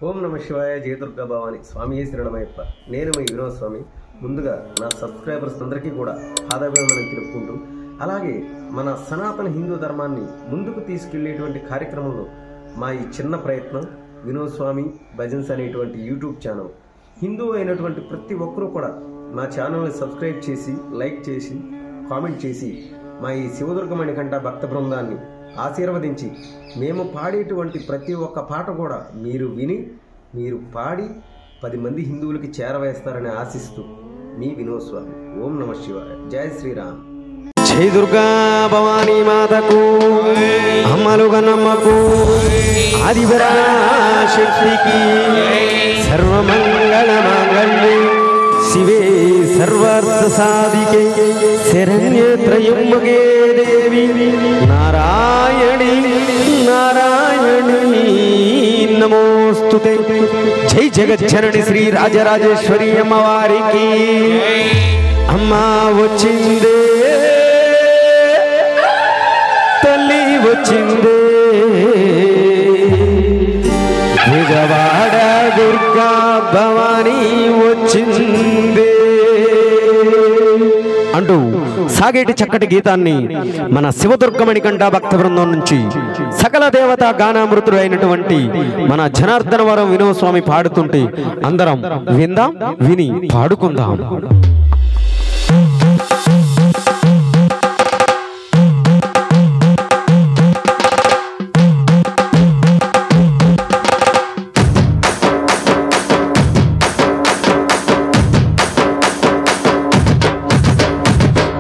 ఓం నమ శివాయ. జయ దుర్గా భవాని. స్వామి శరణమయ్యప్ప. నేను మీ వినోద్ స్వామి. ముందుగా నా సబ్స్క్రైబర్స్ అందరికీ కూడా పాదాభివందనం తెలుపుకుంటూ, అలాగే మన సనాతన హిందూ ధర్మాన్ని ముందుకు తీసుకెళ్లేటువంటి కార్యక్రమంలో మా ఈ చిన్న ప్రయత్నం వినోద్ స్వామి భజన్స్ అనేటువంటి యూట్యూబ్ ఛానల్. హిందూ అయినటువంటి ప్రతి ఒక్కరూ కూడా మా ఛానల్ని సబ్స్క్రైబ్ చేసి, లైక్ చేసి, కామెంట్ చేసి మా ఈ శివదుర్గ మణికంఠ భక్త బృందాన్ని ఆశీర్వదించి, మేము పాడేటువంటి ప్రతి ఒక్క పాట కూడా మీరు విని, మీరు పాడి 10 మంది హిందువులకి చేరవేస్తారని ఆశిస్తూ మీ వినోద్ స్వామి. ఓం నమ శివాయ. జై శ్రీరామ్. జై దుర్గా భవానీ మాతకు, అమ్మలుగనమ్మకు, ఆదిపరాశక్తికి, సర్వమంగళ మాంగళ్యే శివే సర్వార్థ సాధికే, శరణ్యే త్రయంబకే దేవి నారాయణి నారాయణి నమోస్తుతే. జై జగజ్జనని శ్రీ రాజరాజేశ్వరి అమ్మవారికి. అమ్మ వచ్చిందే, తల్లి వచ్చిందే, విజయవాడ దుర్గా భవానీ వచ్చిందే అంటూ సాగేటి చక్కటి గీతాన్ని మన శివదుర్గ మణికంఠ భక్త బృందం నుంచి సకల దేవతా గానామృతుడు అయినటువంటి మన జనార్దనవరం వినోద్ స్వామి పాడుతుంటే అందరం విందాం, విని పాడుకుందాం.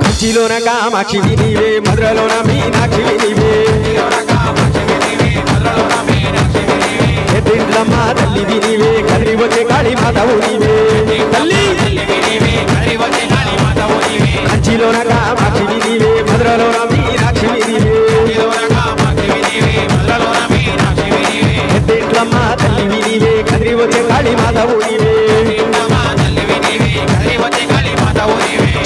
కంచిలోన కామాక్షి నీవే, మధురలోన మీనాక్షి నీవే, ఎద్దింట్లమ్మ తల్లి నీవే, కర్రి వచ్చే కాళీ మాతవు నీవే. తల్లి కంచిలోన కామాక్షి నీవే, మధురలోన మీనాక్షి నీవే, ఎద్దింట్లమ్మ తల్లి నీవే, కర్రి వచ్చే కాళీ మాతవు నీవే.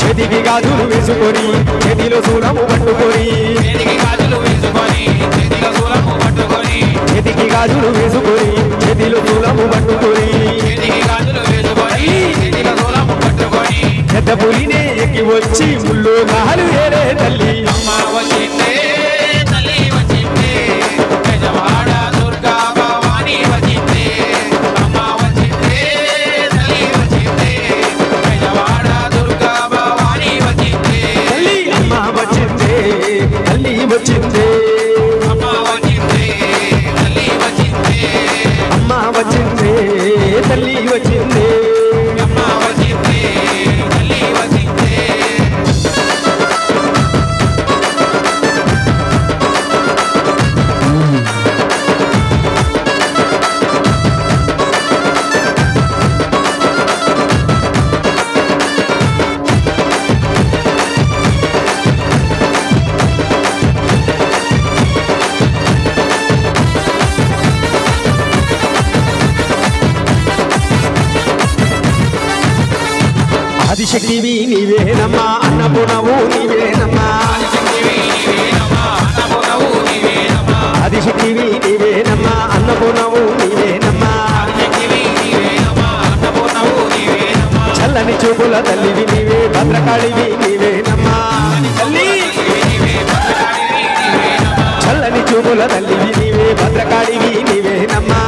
చేతికి గాజులు వేసుకొని, చేతిలో శూలము పట్టుకొని, చేతికి గాజులు వేసుకొని, చేతిలో శూలము పట్టుకొని, పెద్ద పులినే ఎక్కి వచ్చి ముళ్ళు కాలు ఏరే తల్లి. ఆదిశక్తివి నీవేనమ్మా, అన్నపూర్ణవు నీవేనమ్మా, ఆదిశక్తివి నీవేనమ్మా, అన్నపూర్ణవు నీవేనమ్మా, చల్లని చూపుల తల్లివి నీవే, భద్రకాళివి నీవేనమ్మా. తల్లి చల్లని చూపుల తల్లివి నీవే, భద్రకాళివి నీవేనమ్మా.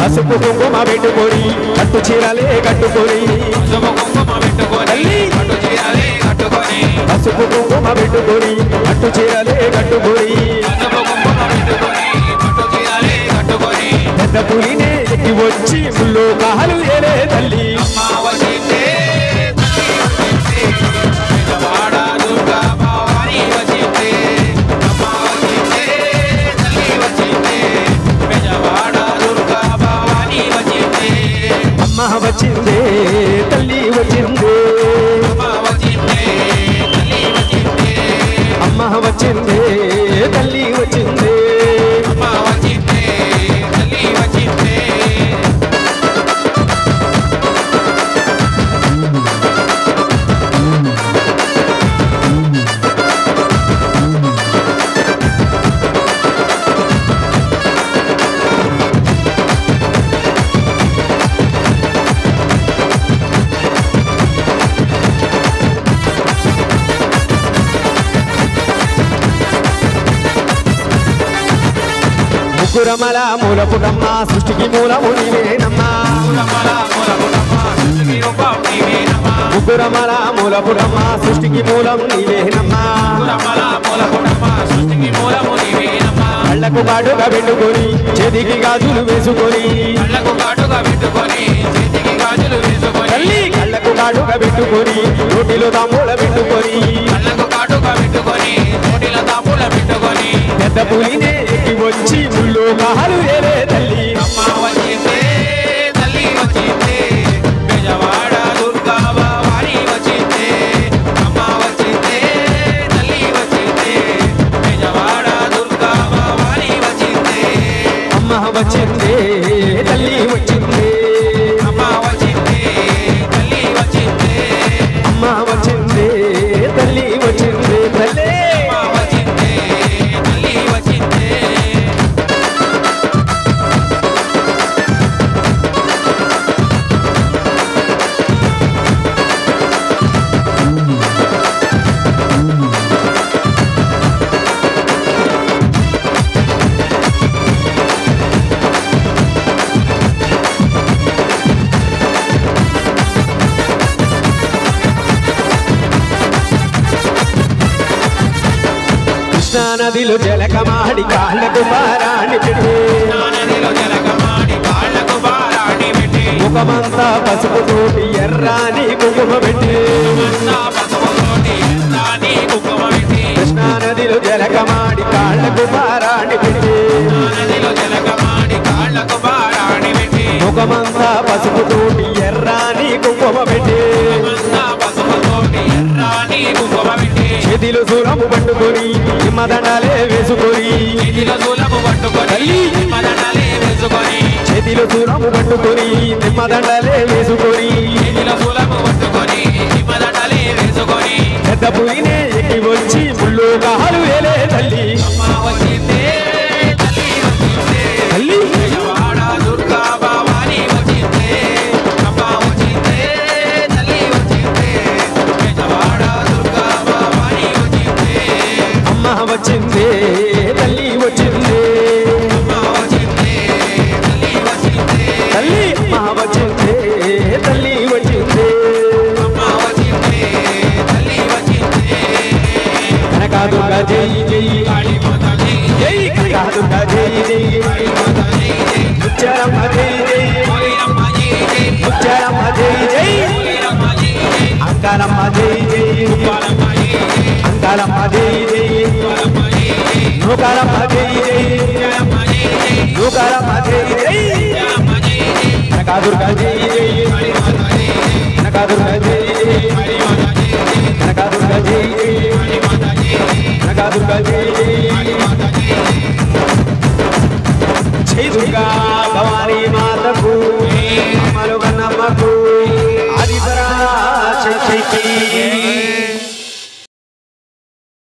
పసుపు కుంకుమ పెట్టుకొని, కట్టు చీరలే కట్టుకొని, పసుపు కుంకుమ పెట్టుకొని, కట్టు చీరలే కట్టుకొని, పెద్ద పులినే ఎక్కి వచ్చి ముళ్ళు కాలు ఏరే తల్లి. అమ్మ వచ్చిందే, తల్లి వచ్చిందే, అమ్మ వచ్చిందే, తల్లి వచ్చిందే. ముగ్గురమల మూలపుటమ్మ సృష్టికి మూలము నీవేనమ్మా ముగ్గురమల మూలపుటమ్మ సృష్టికి మూలం నీవేనమ్మా కళ్ళకు కాటుగా పెట్టుకొని చేతికి గాజులు వేసుకొని తల్లి కళ్ళకు కాటుగా పెట్టుకొని నోటిలో తాంబూల పెట్టుకొని పెద్ద పులినే ఎక్కి వచ్చి ముళ్ళు కాలు వేరే తల్లి వచ్చిందే తల్లి వచ్చిందే అమ్మ వచ్చిందే తల్లి వచ్చిందే అమ్మ వచ్చిందే తల్లి వచ్చిందే తల్లి అమ్మ వచ్చిందే తల్లి వచ్చిందే నదిలో జలకమాడి కాళ్ళకు బారాణి పెట్టి ముఖమంతా పసుపు తోటి ఎర్రాని కుంకుమ పెట్టి కృష్ణా నదిలో జలకమాడి కాళ్ళకు బారాణి పెట్టి ముఖమంతా పసుపు తోటి ఎర్రాని కుంకుమ పెట్టి చేతిలో సూలము పట్టుకొని నిమ్మదండాలే వేసుకొని చేతిలో సూలము పట్టుకొని నిమ్మదండాలే వేసుకొని పెద్ద పులినే ఎక్కి వచ్చి ముళ్ళు కాలు వేలే తల్లి తల్లి వచ్చిందే తల్లి వచ్చిందే తల్లి అమ్మ వచ్చిందే తల్లి వచ్చిందే కనకాదుర్గ జై జై జై కనకాదుర్గ జై జై ముచ్చారమ్మ జై జై ముచ్చారమ్మ జై జై అంకారమ్మ జై జై అంకారమ్మ జై జై నూకారమ్మ జై జై నూకారమ్మ జై జై కనకాదుర్గ జై జై కనకాదుర్గ జై జై కనకాదుర్గ జై జై కనకాదుర్గ జై జై జై దుర్గా